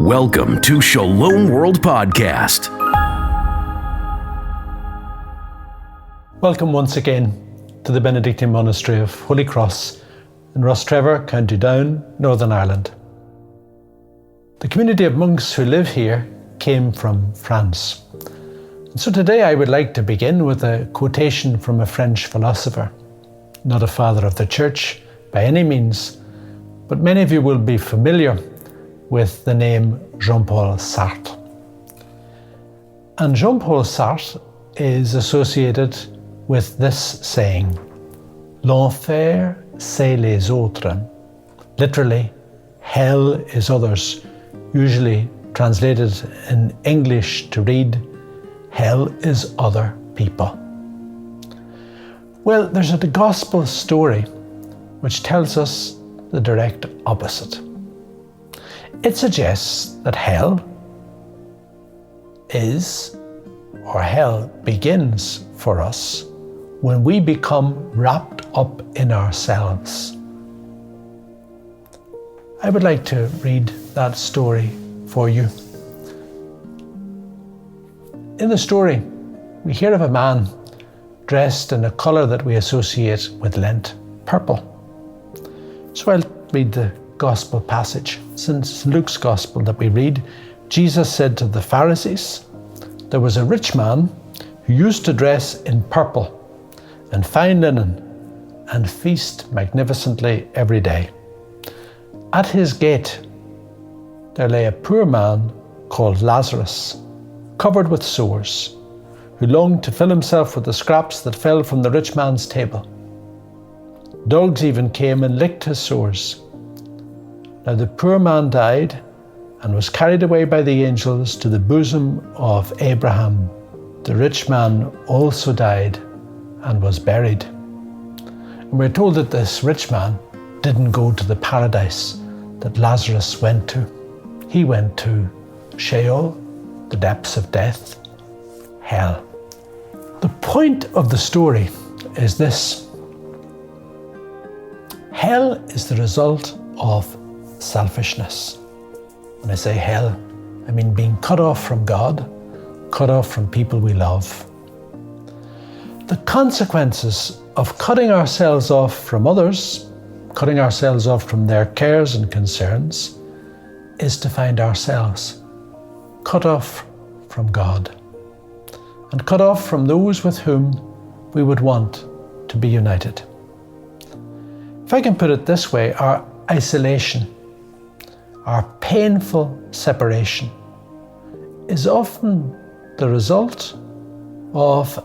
Welcome to Shalom World Podcast. Welcome once again to the Benedictine Monastery of Holy Cross in Rostrevor, County Down, Northern Ireland. The community of monks who live here came from France. And so today I would like to begin with a quotation from a French philosopher, not a father of the Church by any means, but many of you will be familiar with the name Jean-Paul Sartre. And Jean-Paul Sartre is associated with this saying, "L'enfer, c'est les autres." Literally, hell is others, usually translated in English to read, hell is other people. Well, there's a gospel story which tells us the direct opposite. It suggests that hell is, or hell begins for us when we become wrapped up in ourselves. I would like to read that story for you. In the story, we hear of a man dressed in a colour that we associate with Lent, purple. So I'll read the Gospel passage. Since Luke's Gospel that we read, Jesus said to the Pharisees, "There was a rich man who used to dress in purple and fine linen and feast magnificently every day. At his gate there lay a poor man called Lazarus, covered with sores, who longed to fill himself with the scraps that fell from the rich man's table. Dogs even came and licked his sores. Now the poor man died and was carried away by the angels to the bosom of Abraham. The rich man also died and was buried." And we're told that this rich man didn't go to the paradise that Lazarus went to. He went to Sheol, the depths of death, hell. The point of the story is this. Hell is the result of selfishness. When I say hell, I mean being cut off from God, cut off from people we love. The consequences of cutting ourselves off from others, cutting ourselves off from their cares and concerns, is to find ourselves cut off from God and cut off from those with whom we would want to be united. If I can put it this way, our isolation, our painful separation, is often the result of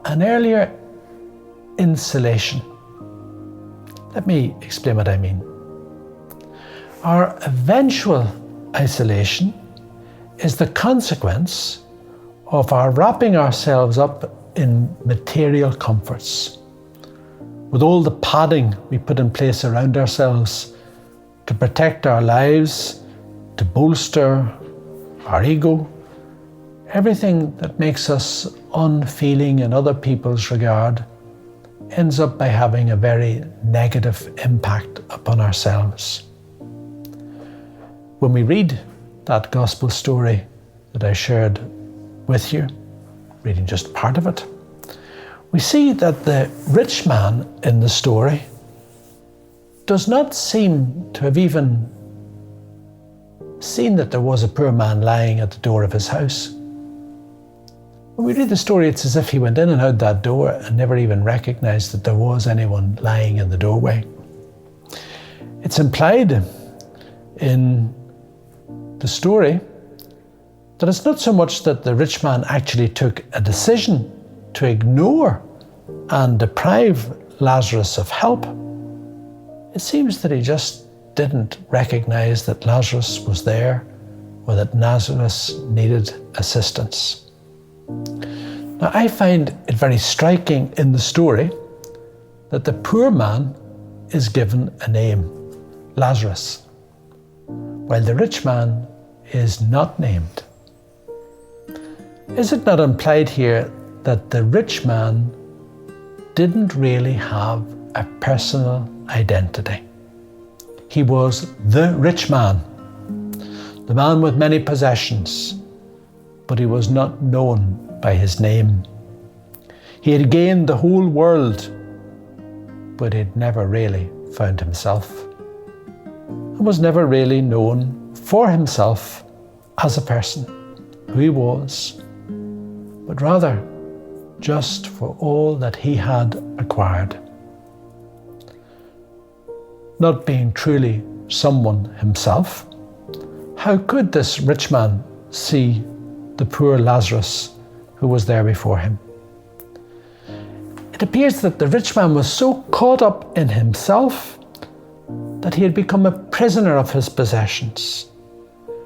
an earlier insulation. Let me explain what I mean. Our eventual isolation is the consequence of our wrapping ourselves up in material comforts, with all the padding we put in place around ourselves to protect our lives, to bolster our ego, everything that makes us unfeeling in other people's regard ends up by having a very negative impact upon ourselves. When we read that gospel story that I shared with you, reading just part of it, we see that the rich man in the story does not seem to have even seen that there was a poor man lying at the door of his house. When we read the story, it's as if he went in and out that door and never even recognized that there was anyone lying in the doorway. It's implied in the story that it's not so much that the rich man actually took a decision to ignore and deprive Lazarus of help. It seems that he just didn't recognize that Lazarus was there or that Lazarus needed assistance. Now, I find it very striking in the story that the poor man is given a name, Lazarus, while the rich man is not named. Is it not implied here that the rich man didn't really have a personal identity? He was the rich man, the man with many possessions, but he was not known by his name. He had gained the whole world, but he had never really found himself, and was never really known for himself as a person, who he was, but rather just for all that he had acquired. Not being truly someone himself, how could this rich man see the poor Lazarus who was there before him? It appears that the rich man was so caught up in himself that he had become a prisoner of his possessions.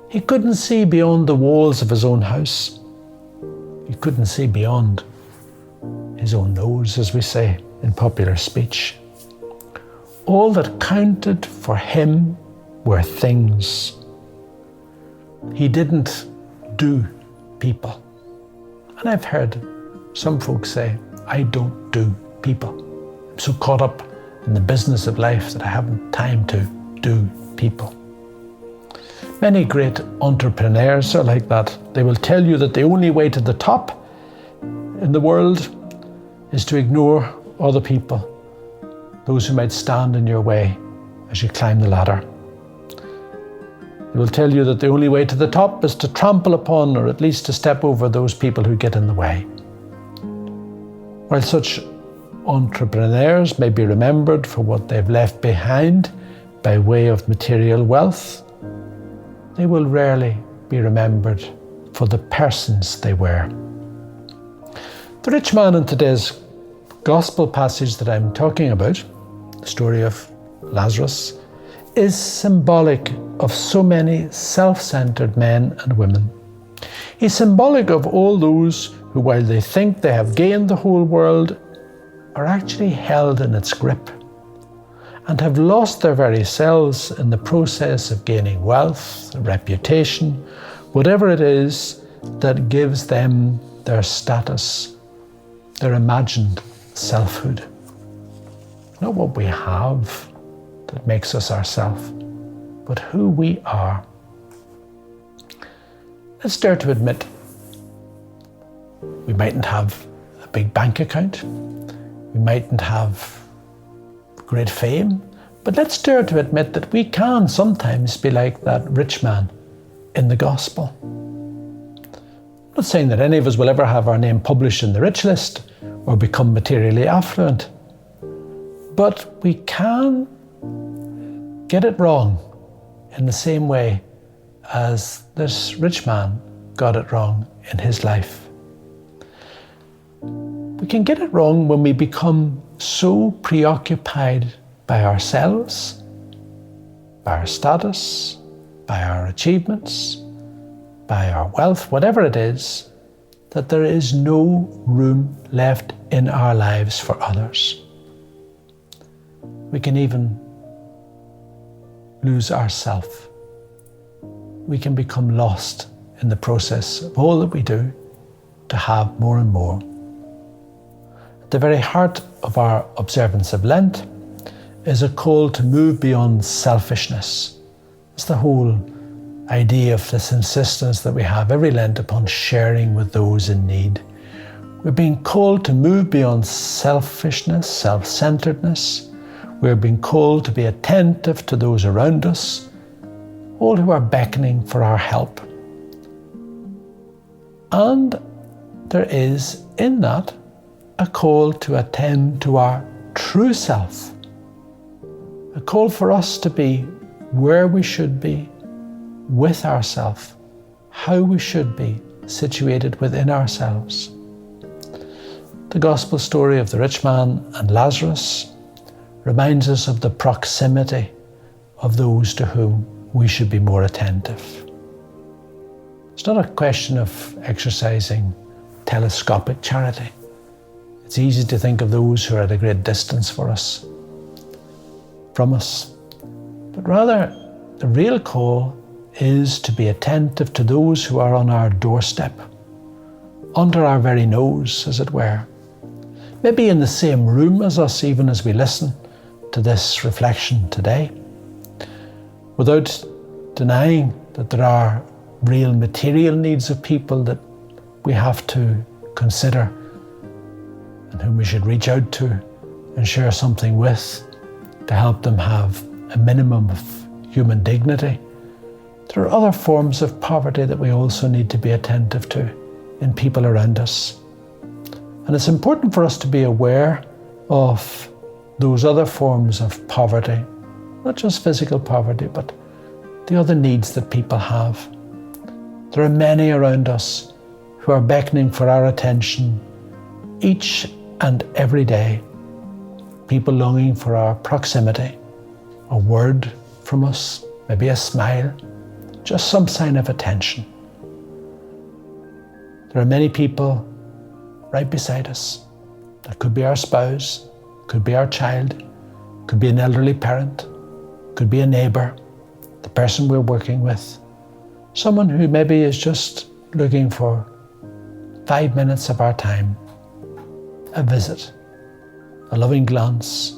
He couldn't see beyond the walls of his own house. He couldn't see beyond his own nose, as we say in popular speech. All that counted for him were things. He didn't do people. And I've heard some folks say, I don't do people. I'm so caught up in the business of life that I haven't time to do people. Many great entrepreneurs are like that. They will tell you that the only way to the top in the world is to ignore other people, those who might stand in your way as you climb the ladder. They will tell you that the only way to the top is to trample upon, or at least to step over, those people who get in the way. While such entrepreneurs may be remembered for what they've left behind by way of material wealth, they will rarely be remembered for the persons they were. The rich man in today's gospel passage that I'm talking about, the story of Lazarus, is symbolic of so many self-centered men and women. He's symbolic of all those who, while they think they have gained the whole world, are actually held in its grip and have lost their very selves in the process of gaining wealth, reputation, whatever it is that gives them their status, their imagined selfhood. Not what we have that makes us ourselves, but who we are. Let's dare to admit we mightn't have a big bank account, we mightn't have great fame, but let's dare to admit that we can sometimes be like that rich man in the gospel. I'm not saying that any of us will ever have our name published in the rich list or become materially affluent, but we can get it wrong in the same way as this rich man got it wrong in his life. We can get it wrong when we become so preoccupied by ourselves, by our status, by our achievements, by our wealth, whatever it is, that there is no room left in our lives for others. We can even lose ourself. We can become lost in the process of all that we do to have more and more. At the very heart of our observance of Lent is a call to move beyond selfishness. It's the whole idea of this insistence that we have every Lent upon sharing with those in need. We're being called to move beyond selfishness, self-centeredness. We're being called to be attentive to those around us, all who are beckoning for our help. And there is in that a call to attend to our true self, a call for us to be where we should be with ourselves, how we should be situated within ourselves. The gospel story of the rich man and Lazarus reminds us of the proximity of those to whom we should be more attentive. It's not a question of exercising telescopic charity. It's easy to think of those who are at a great distance from us. But rather, the real call is to be attentive to those who are on our doorstep, under our very nose, as it were. Maybe in the same room as us, even as we listen to this reflection today. Without denying that there are real material needs of people that we have to consider and whom we should reach out to and share something with to help them have a minimum of human dignity. There are other forms of poverty that we also need to be attentive to in people around us. And it's important for us to be aware of those other forms of poverty, not just physical poverty, but the other needs that people have. There are many around us who are beckoning for our attention each and every day. People longing for our proximity, a word from us, maybe a smile, just some sign of attention. There are many people right beside us. That could be our spouse, could be our child, could be an elderly parent, could be a neighbour, the person we're working with, someone who maybe is just looking for 5 minutes of our time, a visit, a loving glance,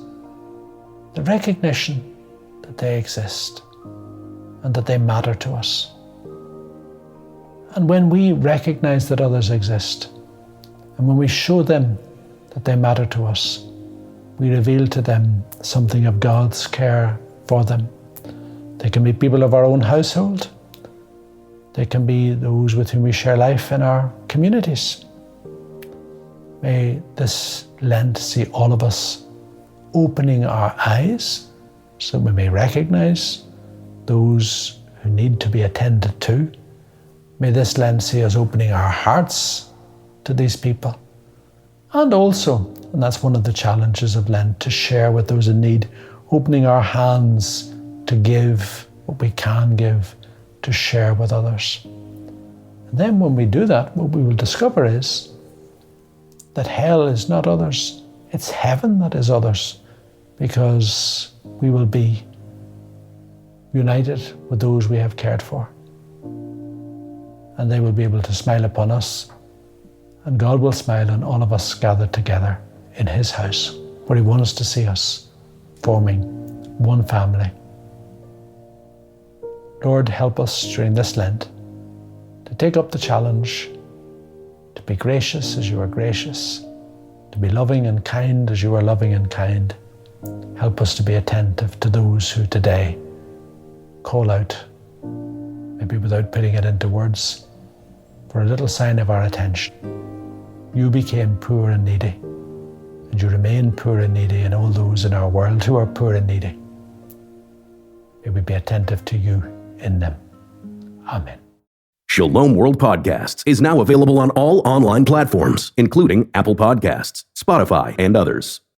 the recognition that they exist and that they matter to us. And when we recognize that others exist, and when we show them that they matter to us, we reveal to them something of God's care for them. They can be people of our own household. They can be those with whom we share life in our communities. May this Lent see all of us opening our eyes so we may recognize those who need to be attended to. May this Lent see us opening our hearts to these people. And also, and that's one of the challenges of Lent, to share with those in need, opening our hands to give what we can give, to share with others. And then when we do that, what we will discover is that hell is not others, it's heaven that is others, because we will be united with those we have cared for. And they will be able to smile upon us, and God will smile on all of us gathered together in His house, where He wants to see us forming one family. Lord, help us during this Lent to take up the challenge to be gracious as You are gracious, to be loving and kind as You are loving and kind. Help us to be attentive to those who today call out, maybe without putting it into words, for a little sign of our attention. You became poor and needy, and You remain poor and needy in all those in our world who are poor and needy. May we be attentive to You in them. Amen. Shalom World Podcasts is now available on all online platforms, including Apple Podcasts, Spotify, and others.